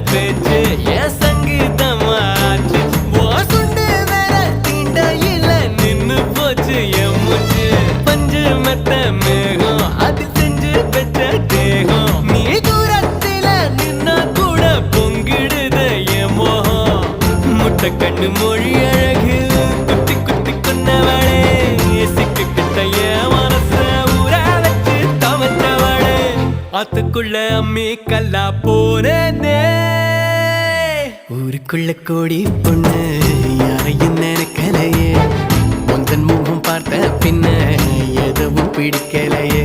பேச்சு என் சங்கீதமாச்சு சுண்டு வேற தீண்டையில நின்னு போச்சு என் மூச்சு பஞ்சு மெத்த மேகம் அது செஞ்சு பெற்ற தேகம் நீ தூரத்தில நின்னா கூட பொங்கிடுது என் மோகம் முட்டை கண்ணு மொழி அழகு குத்தி குத்தி கொன்னவளே சிக்கு கிட்ட என் மனச ஊற வச்சு தவச்சவளே ஆத்துக்குள்ள அம்மி கல்லா போனே ஊருக்குள்ள கோடி பொண்ணு யாரையும் நினைக்கலையே உந்தன் முகம் பார்த்த பின்ன எதுவும் பிடிக்கலையே